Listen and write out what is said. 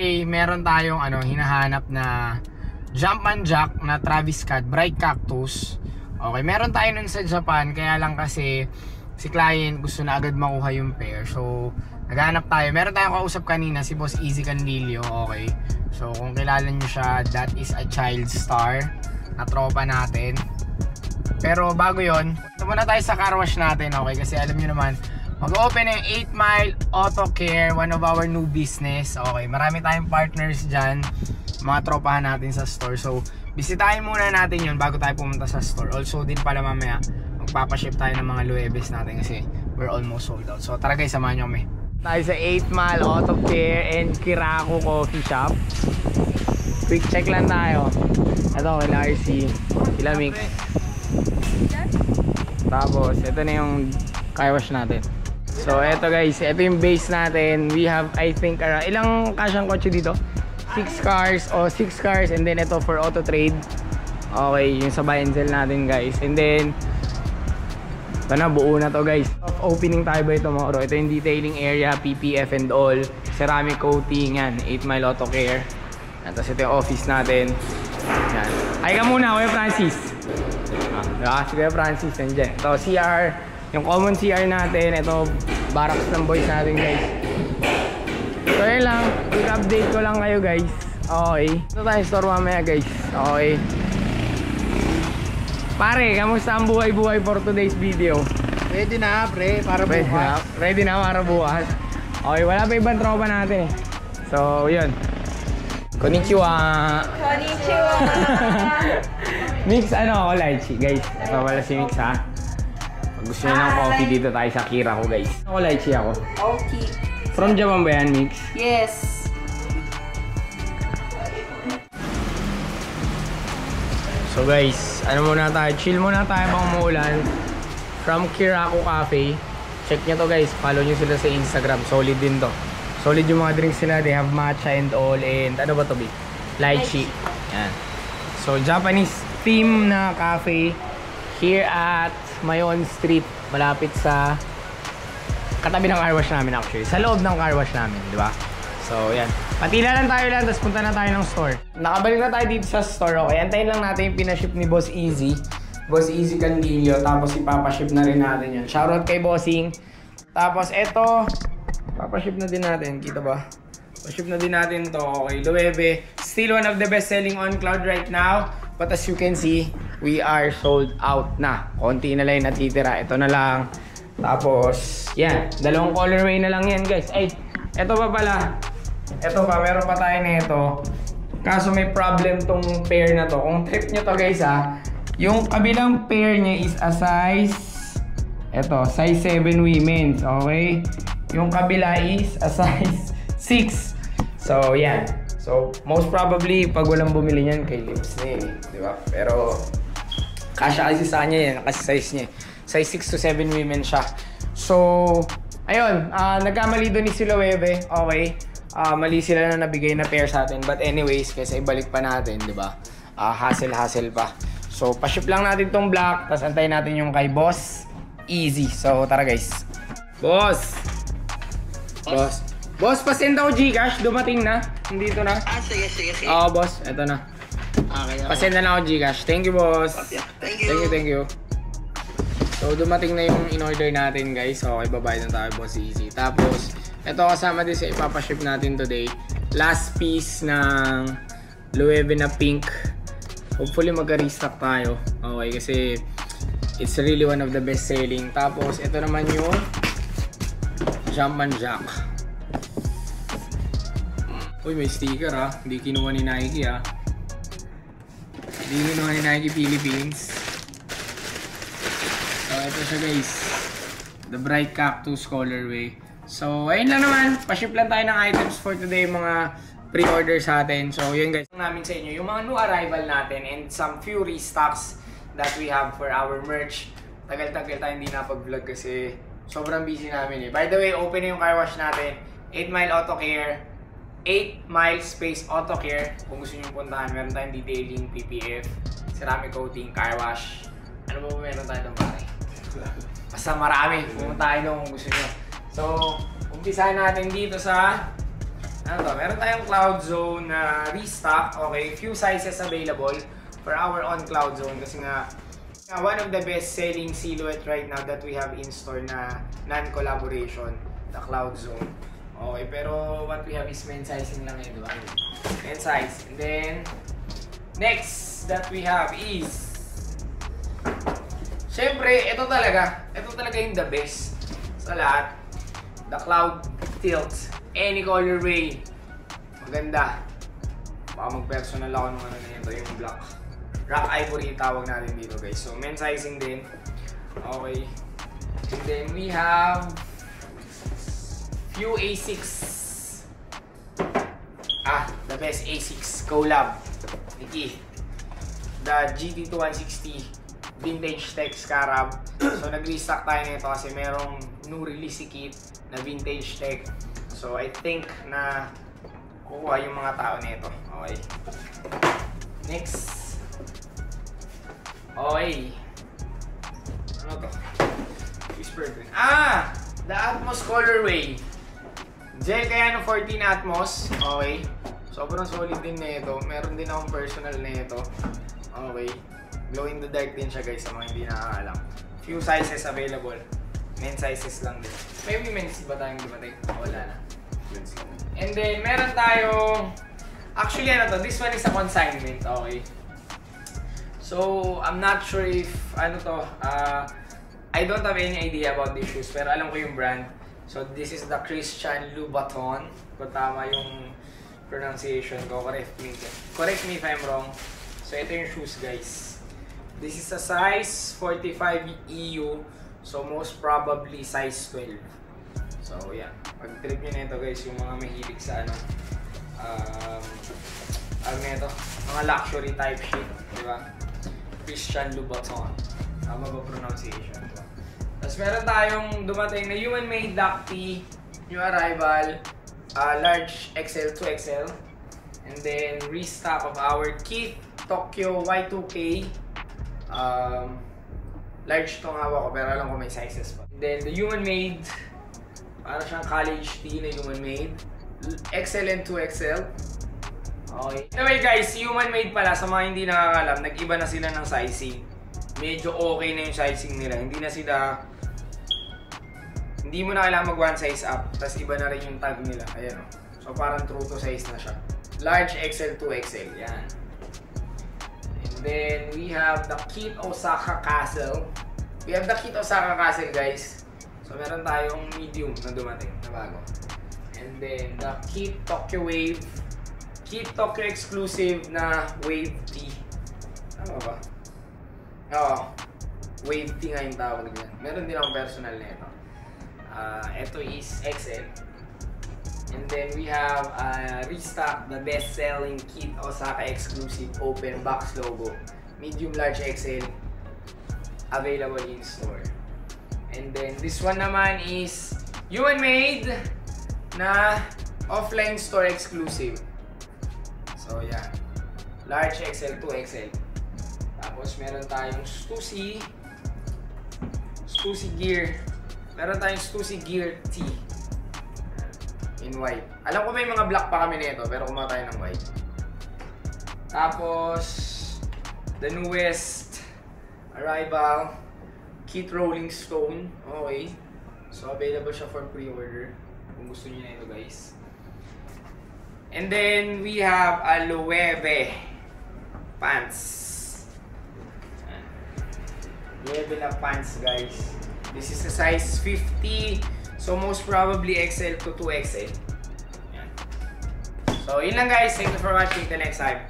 Bali, meron tayong hinahanap na Jumpman Jack na Travis Scott Bright Cactus. Okay, meron tayo nun sa Japan, kaya lang kasi si client gusto na agad makuha yung pair. So, naghanap tayo. Meron tayong kausap kanina, si Boss Easy Canlilio. Okay, so kung kilala nyo siya, that is a child star na tropa natin. Pero bago yon, ito muna tayo sa car wash natin. Okay, kasi alam nyo naman, mag-open yung 8 Mile Auto Care, one of our new business. Okay, marami tayong partners dyan, mga tropahan natin sa store. So, bisitahin muna natin yun bago tayo pumunta sa store. Also din pala mamaya, magpapaship tayo ng mga Luebes natin kasi we're almost sold out. So, tara guys, samahan nyo kami. Tayo sa 8 Mile Auto Care and Kirako Coffee Shop. Quick check lang tayo. Ito, kila RC, kila Mix. Tapos, ito na yung car wash natin. So, eto guys, ito yung base natin. We have, I think, ilang kasyang kotse dito? 6 cars, o 6 cars, and then ito for auto trade. Okay, yung sa buy and sell natin guys. And then, ito na, buo na to guys. Opening tayo ba ito tomorrow? Ito yung detailing area, PPF and all. Ceramic coating, yan, 8 Mile Auto Care. Yan, tapos ito yung office natin. Yan. Ay ka muna, Kuya Francis. Si Kuya Francis, nandiyan. Ito, CR. Yung common CR natin, ito barracks ng boys natin guys. So yun lang, quick update ko lang kayo guys. Okay, ito tayo store mamaya guys. Okay. Pare, kamusta ang buhay-buhay for today's video? Ready na pre, para bukas. Ready na para bukas. Okay, wala pa ibang tropa natin eh. So yun. Konnichiwa. Konnichiwa. Mix ako, lychee guys. Ito pala si Mix ha. Gusto nyo ng coffee dito tayo sa Kirako guys. Ako, lychee ako. Okay. From Japan ba yan, Mix? Yes. So guys, muna tayo? Chill muna tayo bang umuulan. From Kirako Cafe. Check nyo to guys. Follow nyo sila sa Instagram. Solid din to. Solid yung mga drinks nila. They have matcha and all. And ano ba to, Big? Lychee. Yan. So, Japanese theme na cafe. Here at Mayon Street, malapit sa katabi ng car wash namin actually. Sa loob ng car wash namin, di ba? So, yan. Patila lang tayo lang, tapos punta na tayo ng store. Nakabalik na tayo dito sa store, okay? Antayin lang natin yung pinaship ni Boss Easy. Boss Easy Canlilio, tapos ipapaship na rin natin yan. Shoutout kay Bossing. Tapos, eto, papaship na din natin, kita ba? Paship na din natin to, okay? Loewe, still one of the best selling on Cloud right now. But as you can see, we are sold out na. Konti na lang yung natitira. Ito na lang. Tapos, yan. Dalawang colorway na lang yan, guys. Ay, ito pa pala. Ito pa, meron pa tayo na ito. Kaso may problem tong pair na to. Kung trip nyo to, guys, ha. Yung kabilang pair niya is a size, ito, size 7 women's, okay? Yung kabila is a size 6. So, yan. So, most probably, pag walang bumili niyan, kay Lips na yun, di ba? Pero, kasha kasi sa kanya yan, kasi size niya. Size 6 to 7 women siya. So, ayun, nagkamali doon ni si Loewe, okay? Mali sila na nabigay na pair sa atin. But anyways, kasi ibalik pa natin, di ba? Hassle pa. So, pa-ship lang natin tong black, tapos antayin natin yung kay Boss Easy. So, tara guys. Boss! Boss, pasend ako Gcash, dumating na. Nandito na. Sige. Oo, boss, eto na. Okay. Pasend na lang ako Gcash. Thank you, boss. Thank you. Thank you. So, dumating na yung in-order natin, guys. So, okay, babayad na tayo, Boss Easy. Tapos, eto kasama din sa ipapaship natin today. Last piece ng Loewe na pink. Hopefully, magka-restock tayo. Okay, kasi it's really one of the best selling. Tapos, ito naman yung Jumpman Jack. Uy, may sticker ha. Hindi kinuha ni Nike ha. Hindi kinuha ni Nike Philippines. So, ito siya guys. The Bright Cactus colorway. So, ayun lang naman. Pa-ship lang tayo ng items for today, mga pre-order sa atin. So, yun guys. Namin sa inyo yung mga new arrival natin and some few restocks that we have for our merch. Tagal-tagal tayo hindi napag-vlog kasi sobrang busy namin eh. By the way, open na yung car wash natin. 8 Mile Auto Care. 8 Mile Space Auto Care. Kung gusto nyo puntahan, meron tayong detailing, PPF, ceramic coating, car wash. Ano ba meron tayo doon pare? Basta marami. Pumunta tayo doon kung gusto nyo. So, umpisahan natin dito sa Ano to? Meron tayong Cloud Zone na restock. Okay, few sizes available for our on Cloud Zone kasi nga one of the best selling silhouette right now that we have in store na non-collaboration, the Cloud Zone. Okay, pero what we have is men's sizing lang eh, di ba? Men's size. And then, next that we have is, syempre, ito talaga yung the best sa lahat. The Cloud Tilt. Any colorway. Maganda. Baka mag-personal ako nung ano na ito, yung black. Rock Ivory tawag natin dito guys. So, men's sizing din. Okay. And then we have few A6. The best A6 collab. Nikki. The GT2160 Vintage Tech Scarab. So, nag-restock tayo nito kasi merong new release kit na Vintage Tech. So, I think na kukuha yung mga tao nito. Okay. Next. Okay. Ano to? Whisper Green. The Atmos colorway. Gel Kayano 14 Atmos. Okay. Sobrang solid din na ito. Meron din akong personal na ito. Okay. Glow in the dark din siya guys sa mga hindi nakakalam. Few sizes available. Men's sizes lang din. May women's ba tayong dumating? Wala na. And then meron tayong, actually ano to, this one is a consignment. Okay. So, I'm not sure if, ano to, I don't have any idea about these shoes, pero alam ko yung brand. So, this is the Christian Louboutin. Kung tama yung pronunciation ko, correct me if I'm wrong. So, ito yung shoes, guys. This is a size 45 EU, so most probably size 12. So, yeah. Pag-trip nyo na ito, guys, yung mga mahilig sa, ano nito, mga luxury type shit, di ba? Christian Louboutin. Tama ba pronunciation? Tapos meron tayong dumating na Human Made Duck Tee, new arrival, large XL to XL. And then restock of our Keith Tokyo Y2K. Large itong hawak ko pero alam ko may sizes pa. And then the Human Made, para siyang college tee na Human Made. XL and 2XL. Okay. Anyway guys, Human Made pala, sa mga hindi nakakalam, nag-iba na sila ng sizing. Medyo okay na yung sizing nila. Hindi mo na kailangan mag one size up. Tapos iba na rin yung tag nila. Ayan o. So parang true to size na siya. Large XL to XL. Yan. And then we have the Kit Osaka Castle. We have the Kit Osaka Castle guys. So meron tayong medium na dumating na bago. And then the Kit Tokyo Wave. Kit Tokyo exclusive na Wave Tee. Tama ba? Oo. Wave Tee nga yung tawag dyan. Meron din akong personal na ito. Ito is XL. And then we have restock the best-selling Kit Osaka exclusive open box logo. Medium large XL. Available in store. And then this one naman is Human Made na offline store exclusive. So, yan. Large XL to XL. Tapos, meron tayong Stussy Gear. Meron tayong Stussy Gear T. In white. Alam ko may mga black pa kami nito, pero kumuha tayo ng white. Tapos, the newest arrival, Kit Rolling Stone. Okay. So, available siya for pre-order. Kung gusto niyo na ito, guys. And then, we have a Loewe pants. Loewe na pants, guys. This is a size 50. So, most probably XL to 2XL. Yan. So, yun lang guys. Thank you for watching. Till next time.